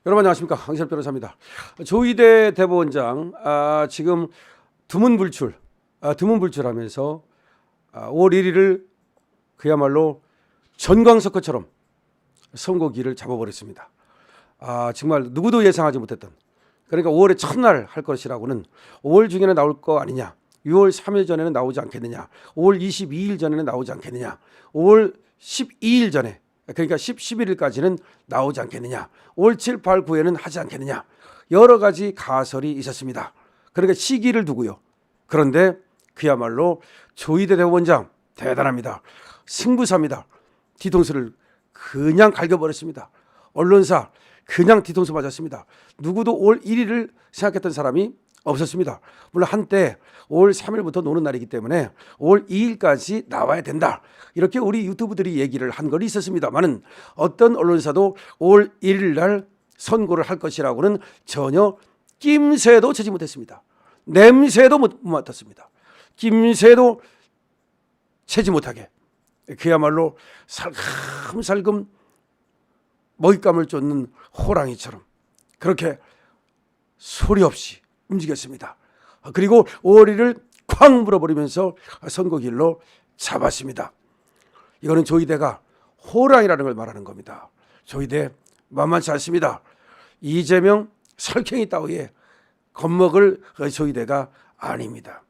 여러분 안녕하십니까, 강신업 변호사입니다. 조희대 대법원장 지금 두문불출하면서 5월 1일을 그야말로 전광석화처럼 선고기를 잡아버렸습니다. 정말 누구도 예상하지 못했던, 그러니까 5월의 첫날 할 것이라고는 5월 중에는 나올 거 아니냐, 6월 3일 전에는 나오지 않겠느냐, 5월 22일 전에는 나오지 않겠느냐, 5월 12일 전에, 그러니까 11일까지는 나오지 않겠느냐, 5월 7, 8, 9에는 하지 않겠느냐, 여러 가지 가설이 있었습니다. 그러니까 시기를 두고요. 그런데 그야말로 조희대 대법원장 대단합니다. 승부사입니다. 뒤통수를 그냥 갈겨버렸습니다. 언론사 그냥 뒤통수 맞았습니다. 누구도 5월 1일을 생각했던 사람이 없었습니다. 물론 한때 5월 3일부터 노는 날이기 때문에 5월 2일까지 나와야 된다, 이렇게 우리 유튜브들이 얘기를 한 건 있었습니다만은 어떤 언론사도 5월 1일 날 선고를 할 것이라고는 전혀 낌새도 채지 못했습니다. 냄새도 못 맡았습니다. 낌새도 채지 못하게 그야말로 살금살금 먹잇감을 쫓는 호랑이처럼 그렇게 소리 없이 움직였습니다. 그리고 5월 1일을 쾅 물어버리면서 선고길로 잡았습니다. 이거는 조희대가 호랑이라는 걸 말하는 겁니다. 조희대 만만치 않습니다. 이재명 설경이 따위에 겁먹을 조희대가 아닙니다.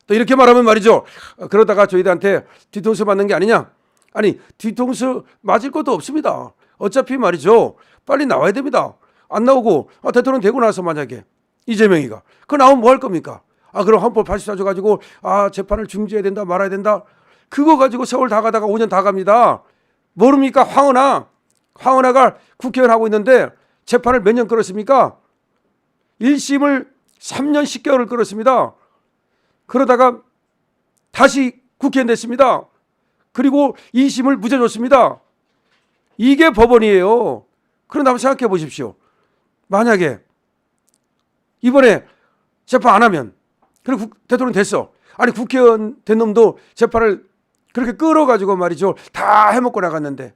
또 이렇게 말하면 말이죠, 그러다가 조희대한테 뒤통수 맞는 게 아니냐? 아니, 뒤통수 맞을 것도 없습니다. 어차피 말이죠, 빨리 나와야 됩니다. 안 나오고 대통령 되고 나서 만약에 이재명이가 그 나오면 뭐 할 겁니까? 그럼 헌법 84조 가지고 재판을 중지해야 된다, 말아야 된다, 그거 가지고 세월 다 가다가 5년 다 갑니다. 모릅니까? 황운하가 국회의원 하고 있는데 재판을 몇 년 끌었습니까? 1심을 3년 10개월을 끌었습니다. 그러다가 다시 국회의원 됐습니다. 그리고 2심을 무죄 줬습니다. 이게 법원이에요. 그런데 한번 생각해 보십시오. 만약에 이번에 재판 안 하면, 그리고 대통령 됐어. 아니, 국회의원 된 놈도 재판을 그렇게 끌어가지고 말이죠, 다 해먹고 나갔는데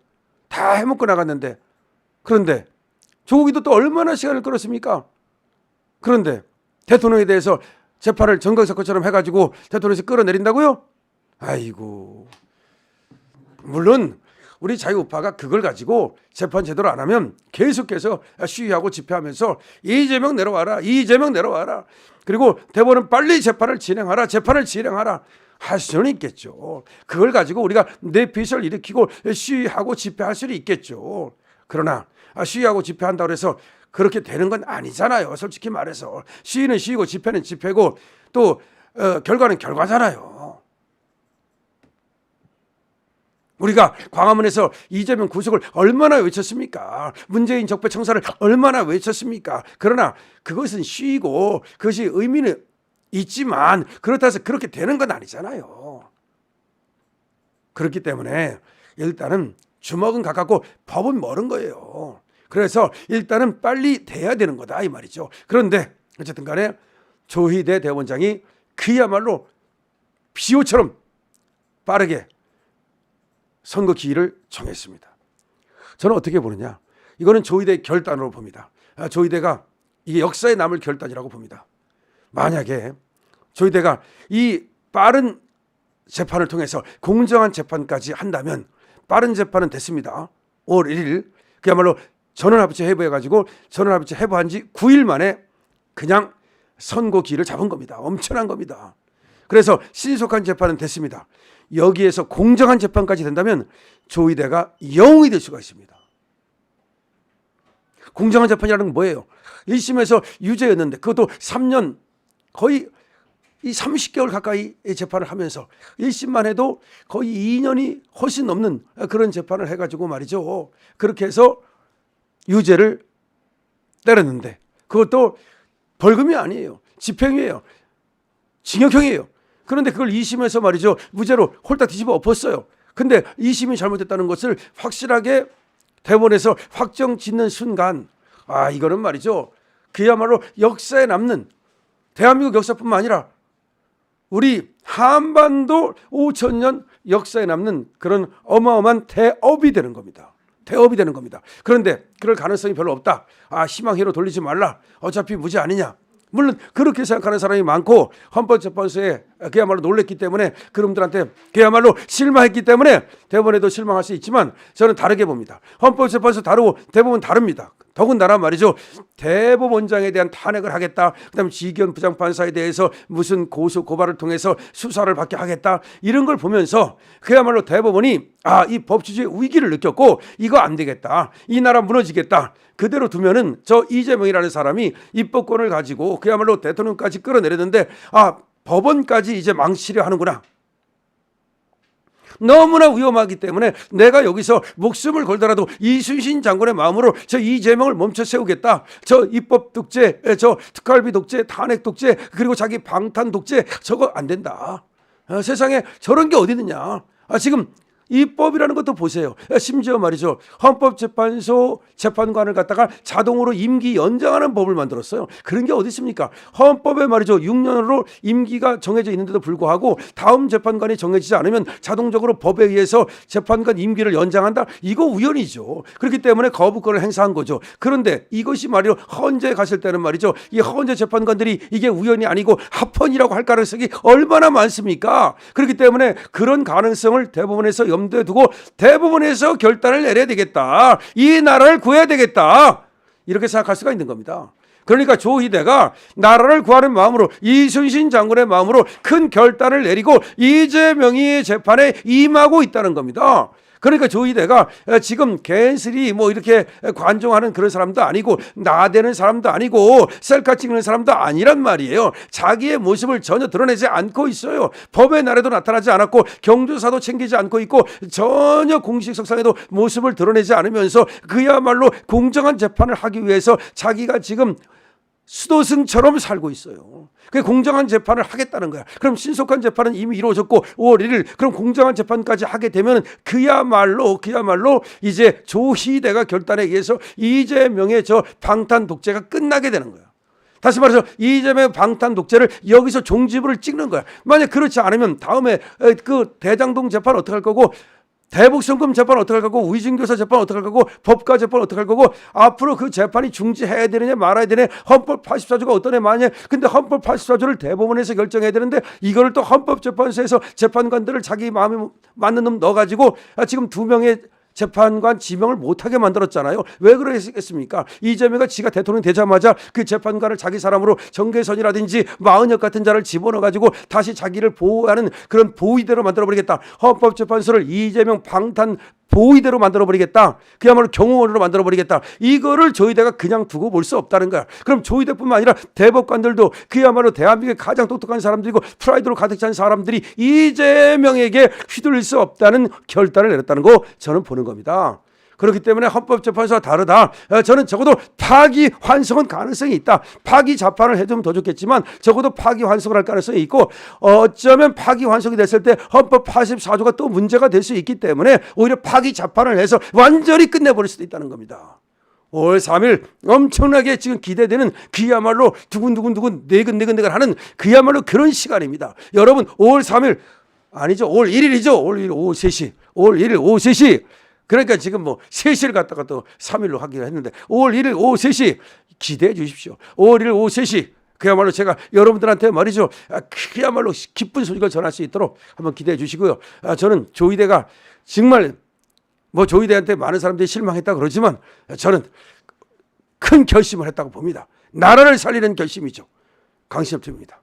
그런데 조국이도 또 얼마나 시간을 끌었습니까? 그런데 대통령에 대해서 재판을 전광석화처럼 해가지고 대통령에서 끌어내린다고요? 아이고, 물론 우리 자유우파가 그걸 가지고 재판 제대로 안 하면 계속해서 시위하고 집회하면서 이재명 내려와라, 이재명 내려와라, 그리고 대법원은 빨리 재판을 진행하라 할 수는 있겠죠. 그걸 가지고 우리가 내핏을 일으키고 시위하고 집회할 수는 있겠죠. 그러나 시위하고 집회한다고 해서 그렇게 되는 건 아니잖아요. 솔직히 말해서 시위는 시위고 집회는 집회고 또 결과는 결과잖아요. 우리가 광화문에서 이재명 구속을 얼마나 외쳤습니까? 문재인 적폐 청사를 얼마나 외쳤습니까? 그러나 그것은 시위고 그것이 의미는 있지만 그렇다고 해서 그렇게 되는 건 아니잖아요. 그렇기 때문에 일단은 주먹은 가깝고 법은 멀은 거예요. 그래서 일단은 빨리 돼야 되는 거다, 이 말이죠. 그런데 어쨌든 간에 조희대 대법원장이 그야말로 비호처럼 빠르게 선거 기일을 정했습니다. 저는 어떻게 보느냐, 이거는 조희대의 결단으로 봅니다. 조희대가 이게 역사에 남을 결단이라고 봅니다. 만약에 조희대가 이 빠른 재판을 통해서 공정한 재판까지 한다면, 빠른 재판은 됐습니다. 5월 1일 그야말로 전원합의체 해부해가지고 전원합의체 해부한 지 9일 만에 그냥 선고 기일을 잡은 겁니다. 엄청난 겁니다. 그래서 신속한 재판은 됐습니다. 여기에서 공정한 재판까지 된다면 조희대가 영웅이 될 수가 있습니다. 공정한 재판이라는 건 뭐예요? 1심에서 유죄였는데 그것도 3년, 거의 이 30개월 가까이 재판을 하면서 1심만 해도 거의 2년이 훨씬 넘는 그런 재판을 해가지고 말이죠, 그렇게 해서 유죄를 때렸는데 그것도 벌금이 아니에요. 집행유예요. 징역형이에요. 그런데 그걸 2심에서 말이죠, 무죄로 홀딱 뒤집어 엎었어요. 근데 2심이 잘못됐다는 것을 확실하게 대법원에서 확정 짓는 순간, 이거는 말이죠, 그야말로 역사에 남는, 대한민국 역사뿐만 아니라 우리 한반도 5,000년 역사에 남는 그런 어마어마한 대업이 되는 겁니다. 대업이 되는 겁니다. 그런데 그럴 가능성이 별로 없다. 희망회로 돌리지 말라. 어차피 무죄 아니냐. 물론 그렇게 생각하는 사람이 많고 헌법재판소에 그야말로 놀랬기 때문에 그놈들한테 그야말로 실망했기 때문에 대법원에도 실망할 수 있지만 저는 다르게 봅니다. 헌법재판소 다르고 대법원 다릅니다. 더군다나 말이죠. 대법원장에 대한 탄핵을 하겠다. 그다음에 지기현 부장판사에 대해서 무슨 고소 고발을 통해서 수사를 받게 하겠다. 이런 걸 보면서 그야말로 대법원이 이 법치주의 위기를 느꼈고 이거 안 되겠다. 이 나라 무너지겠다. 그대로 두면은 저 이재명이라는 사람이 입법권을 가지고 그야말로 대통령까지 끌어내렸는데 법원까지 이제 망치려 하는구나. 너무나 위험하기 때문에 내가 여기서 목숨을 걸더라도 이순신 장군의 마음으로 저 이재명을 멈춰 세우겠다. 저 입법 독재, 저 특활비 독재, 탄핵 독재, 그리고 자기 방탄 독재 저거 안 된다. 세상에 저런 게 어디 있느냐. 지금 입법이라는 것도 보세요. 심지어 말이죠. 헌법재판소 재판관을 갖다가 자동으로 임기 연장하는 법을 만들었어요. 그런 게 어디 있습니까? 헌법에 말이죠. 6년으로 임기가 정해져 있는데도 불구하고 다음 재판관이 정해지지 않으면 자동적으로 법에 의해서 재판관 임기를 연장한다? 이거 우연이죠. 그렇기 때문에 거부권을 행사한 거죠. 그런데 이것이 말이죠. 헌재에 갔을 때는 말이죠. 이 헌재 재판관들이 이게 우연이 아니고 합헌이라고 할 가능성이 얼마나 많습니까? 그렇기 때문에 그런 가능성을 대법원에서 염두에 두고 대법원에서 결단을 내려야 되겠다. 이 나라를 구해야 되겠다. 이렇게 생각할 수가 있는 겁니다. 그러니까 조희대가 나라를 구하는 마음으로 이순신 장군의 마음으로 큰 결단을 내리고 이재명이 재판에 임하고 있다는 겁니다. 그러니까 조희대가 지금 개슬이 이렇게 관종하는 그런 사람도 아니고 나대는 사람도 아니고 셀카 찍는 사람도 아니란 말이에요. 자기의 모습을 전혀 드러내지 않고 있어요. 법의 날에도 나타나지 않았고 경조사도 챙기지 않고 있고 전혀 공식 석상에도 모습을 드러내지 않으면서 그야말로 공정한 재판을 하기 위해서 자기가 지금 수도승처럼 살고 있어요. 그 공정한 재판을 하겠다는 거야. 그럼 신속한 재판은 이미 이루어졌고 5월 1일 그럼 공정한 재판까지 하게 되면 그야말로 이제 조희대가 결단에 의해서 이재명의 저 방탄 독재가 끝나게 되는 거야. 다시 말해서 이재명 방탄 독재를 여기서 종지부를 찍는 거야. 만약 그렇지 않으면 다음에 그 대장동 재판 어떻게 할 거고 대북송금 재판 어떻게 할 거고 위증교사 재판 어떻게 할 거고 법과 재판 어떻게 할 거고 앞으로 그 재판이 중지해야 되느냐 말아야 되느냐 헌법 84조가 어떤 애 마냐. 근데 헌법 84조를 대법원에서 결정해야 되는데 이거를 또 헌법재판소에서 재판관들을 자기 마음에 맞는 놈 넣어가지고 지금 2명의 재판관 지명을 못하게 만들었잖아요. 왜 그러겠습니까? 이재명이 지가 대통령 되자마자 그 재판관을 자기 사람으로 정계선이라든지 마은혁 같은 자를 집어넣어가지고 다시 자기를 보호하는 그런 보위대로 만들어버리겠다. 헌법재판소를 이재명 방탄 보위대로 만들어버리겠다. 그야말로 경호원으로 만들어버리겠다. 이거를 조희대가 그냥 두고 볼 수 없다는 거야. 그럼 조희대뿐만 아니라 대법관들도 그야말로 대한민국의 가장 똑똑한 사람들이고 프라이드로 가득 찬 사람들이 이재명에게 휘둘릴 수 없다는 결단을 내렸다는 거 저는 보는 겁니다. 그렇기 때문에 헌법재판소와 다르다. 저는 적어도 파기환송은 가능성이 있다. 파기자판을 해두면 더 좋겠지만 적어도 파기환송을 할 가능성이 있고 어쩌면 파기환송이 됐을 때 헌법 84조가 또 문제가 될 수 있기 때문에 오히려 파기자판을 해서 완전히 끝내버릴 수도 있다는 겁니다. 5월 3일 엄청나게 지금 기대되는 그야말로 두근두근 네근네근하는 그야말로 그런 시간입니다. 여러분 5월 3일 아니죠. 5월 1일이죠. 5월 1일 오후 3시. 5월 1일 오후 3시. 그러니까 지금 3시를 갖다가 또 3일로 하기로 했는데 5월 1일 오후 3시 기대해 주십시오. 5월 1일 오후 3시 그야말로 제가 여러분들한테 말이죠. 그야말로 기쁜 소식을 전할 수 있도록 한번 기대해 주시고요. 저는 조희대가 정말 조희대한테 많은 사람들이 실망했다 그러지만 저는 큰 결심을 했다고 봅니다. 나라를 살리는 결심이죠. 강신엽 TV입니다.